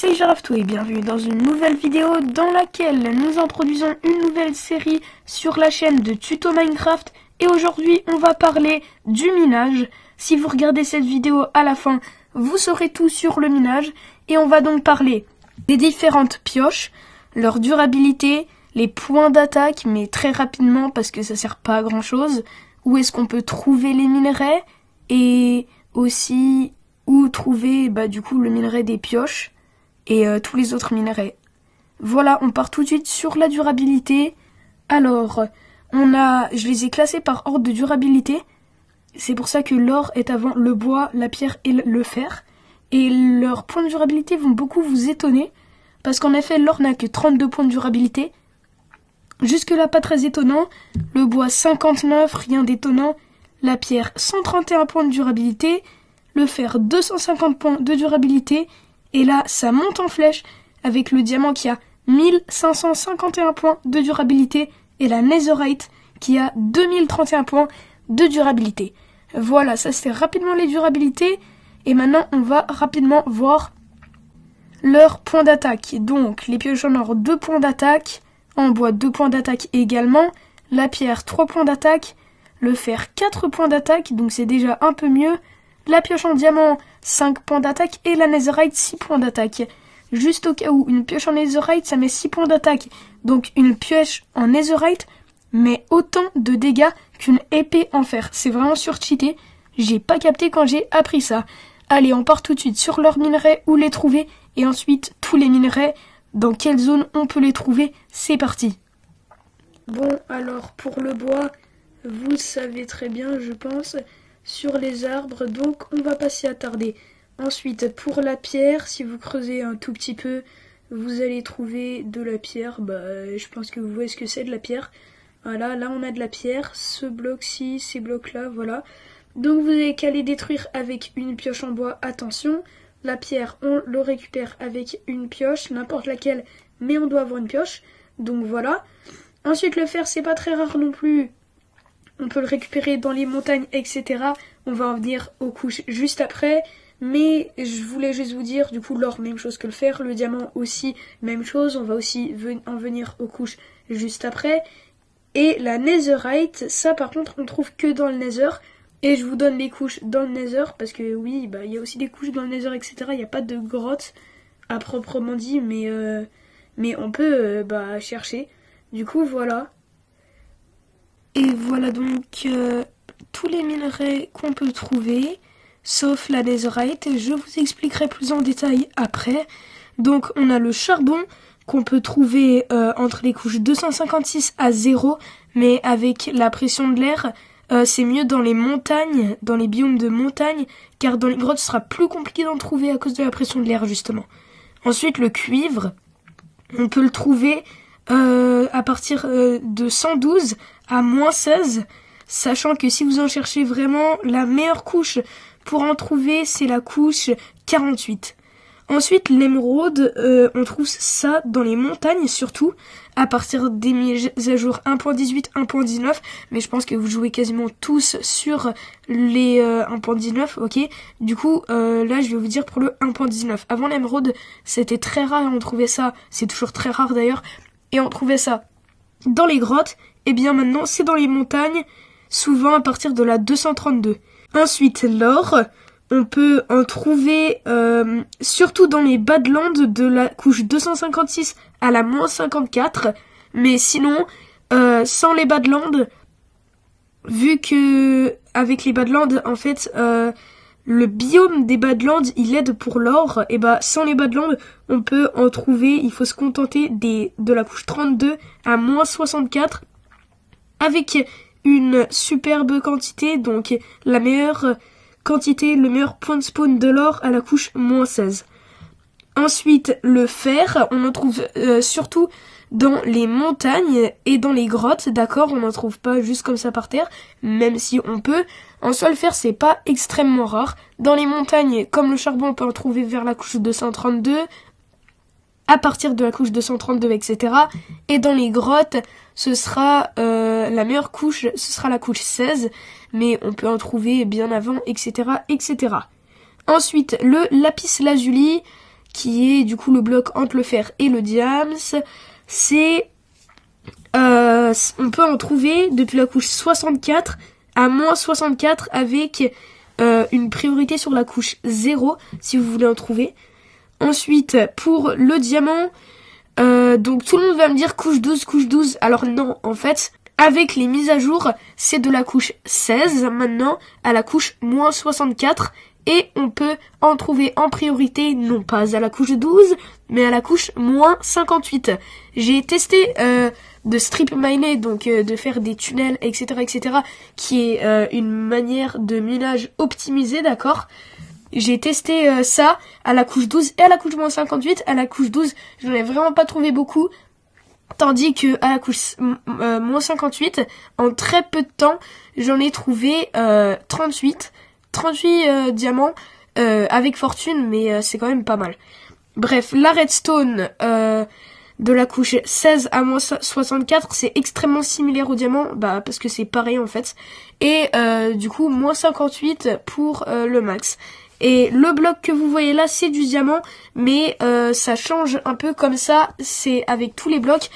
c'est Giraffe2 et bienvenue dans une nouvelle vidéo dans laquelle nous introduisons une nouvelle série sur la chaîne de Tuto Minecraft. Et aujourd'hui on va parler du minage. Si vous regardez cette vidéo à la fin, vous saurez tout sur le minage. Et on va donc parler des différentes pioches, leur durabilité, les points d'attaque, mais très rapidement parce que ça sert pas à grand chose. Où est-ce qu'on peut trouver les minerais et aussi où trouver du coup le minerai des pioches et tous les autres minerais. Voilà, on part tout de suite sur la durabilité. Alors, je les ai classés par ordre de durabilité. C'est pour ça que l'or est avant le bois, la pierre et le fer. Et leurs points de durabilité vont beaucoup vous étonner. Parce qu'en effet, l'or n'a que 32 points de durabilité. Jusque-là, pas très étonnant. Le bois, 59, rien d'étonnant. La pierre, 131 points de durabilité. Le fer, 250 points de durabilité. Et là, ça monte en flèche avec le diamant qui a 1551 points de durabilité et la netherite qui a 2031 points de durabilité. Voilà, ça c'était rapidement les durabilités. Et maintenant, on va rapidement voir leurs points d'attaque. Donc, les pioches en or, 2 points d'attaque. En bois, 2 points d'attaque également. La pierre, 3 points d'attaque. Le fer, 4 points d'attaque, donc c'est déjà un peu mieux. La pioche en diamant, 5 points d'attaque. Et la netherite, 6 points d'attaque. Juste au cas où, une pioche en netherite, ça met 6 points d'attaque. Donc une pioche en netherite met autant de dégâts qu'une épée en fer. C'est vraiment surcheaté. J'ai pas capté quand j'ai appris ça. Allez, on part tout de suite sur leurs minerais, où les trouver. Et ensuite, tous les minerais, dans quelle zone on peut les trouver. C'est parti. Bon, alors pour le bois, vous savez très bien, je pense, sur les arbres, donc on va pas s'y attarder. Ensuite, pour la pierre, si vous creusez un tout petit peu, vous allez trouver de la pierre. Je pense que vous voyez ce que c'est de la pierre. Voilà, là on a de la pierre, ce bloc-ci, ces blocs-là, voilà. Donc vous avez qu'à les détruire avec une pioche en bois, attention. La pierre, on le récupère avec une pioche, n'importe laquelle, mais on doit avoir une pioche. Donc voilà. Ensuite, le fer, c'est pas très rare non plus. On peut le récupérer dans les montagnes, etc. On va en venir aux couches juste après. Mais je voulais juste vous dire, du coup, l'or, même chose que le fer. Le diamant aussi, même chose. On va aussi en venir aux couches juste après. Et la netherite, ça par contre, on trouve que dans le nether. Et je vous donne les couches dans le nether. Parce que oui, il y a aussi des couches dans le nether, etc. Il n'y a pas de grotte à proprement dit. Mais on peut chercher. Du coup, voilà. Et voilà donc tous les minerais qu'on peut trouver, sauf la netherite. Je vous expliquerai plus en détail après. Donc on a le charbon qu'on peut trouver entre les couches 256 à 0, mais avec la pression de l'air, c'est mieux dans les montagnes, dans les biomes de montagne, car dans les grottes ce sera plus compliqué d'en trouver à cause de la pression de l'air justement. Ensuite le cuivre, on peut le trouver à partir de 112 à moins 16, sachant que si vous en cherchez vraiment, la meilleure couche pour en trouver, c'est la couche 48. Ensuite, l'émeraude, on trouve ça dans les montagnes surtout, à partir des mises à jour 1.18, 1.19, mais je pense que vous jouez quasiment tous sur les 1.19, ok. Du coup, là, je vais vous dire pour le 1.19. Avant l'émeraude, c'était très rare, on trouvait ça, c'est toujours très rare d'ailleurs, et on trouvait ça dans les grottes. Et bien maintenant, c'est dans les montagnes, souvent à partir de la 232. Ensuite, l'or, on peut en trouver surtout dans les Badlands de la couche 256 à la moins 54. Mais sinon, sans les Badlands, vu que avec les Badlands, en fait, le biome des Badlands, il aide pour l'or. Et sans les Badlands, on peut en trouver, il faut se contenter de la couche 32 à moins 64. Avec une superbe quantité, donc la meilleure quantité, le meilleur point de spawn de l'or à la couche moins 16. Ensuite, le fer, on en trouve surtout dans les montagnes et dans les grottes, d'accord, on n'en trouve pas juste comme ça par terre, même si on peut. En soi, le fer, c'est pas extrêmement rare. Dans les montagnes, comme le charbon, on peut en trouver vers la couche 232, à partir de la couche 232, etc. Et dans les grottes, ce sera la meilleure couche, ce sera la couche 16, mais on peut en trouver bien avant, etc., etc. Ensuite, le lapis lazuli, qui est du coup le bloc entre le fer et le diams, on peut en trouver depuis la couche 64 à moins 64 avec une priorité sur la couche 0 si vous voulez en trouver. Ensuite, pour le diamant, donc tout le monde va me dire couche 12, couche 12. Alors non, en fait, avec les mises à jour, c'est de la couche 16 maintenant à la couche moins 64. Et on peut en trouver en priorité, non pas à la couche 12, mais à la couche moins 58. J'ai testé de strip miner, donc de faire des tunnels, etc., qui est une manière de minage optimisée, d'accord. J'ai testé ça à la couche 12 et à la couche moins 58. À la couche 12, j'en ai vraiment pas trouvé beaucoup. Tandis que à la couche moins 58, en très peu de temps, j'en ai trouvé 38 diamants avec fortune, mais c'est quand même pas mal. Bref, la redstone de la couche 16 à moins 64, c'est extrêmement similaire au diamant, parce que c'est pareil en fait. Et du coup, moins 58 pour le max. Et le bloc que vous voyez là, c'est du diamant, mais ça change un peu comme ça, c'est avec tous les blocs.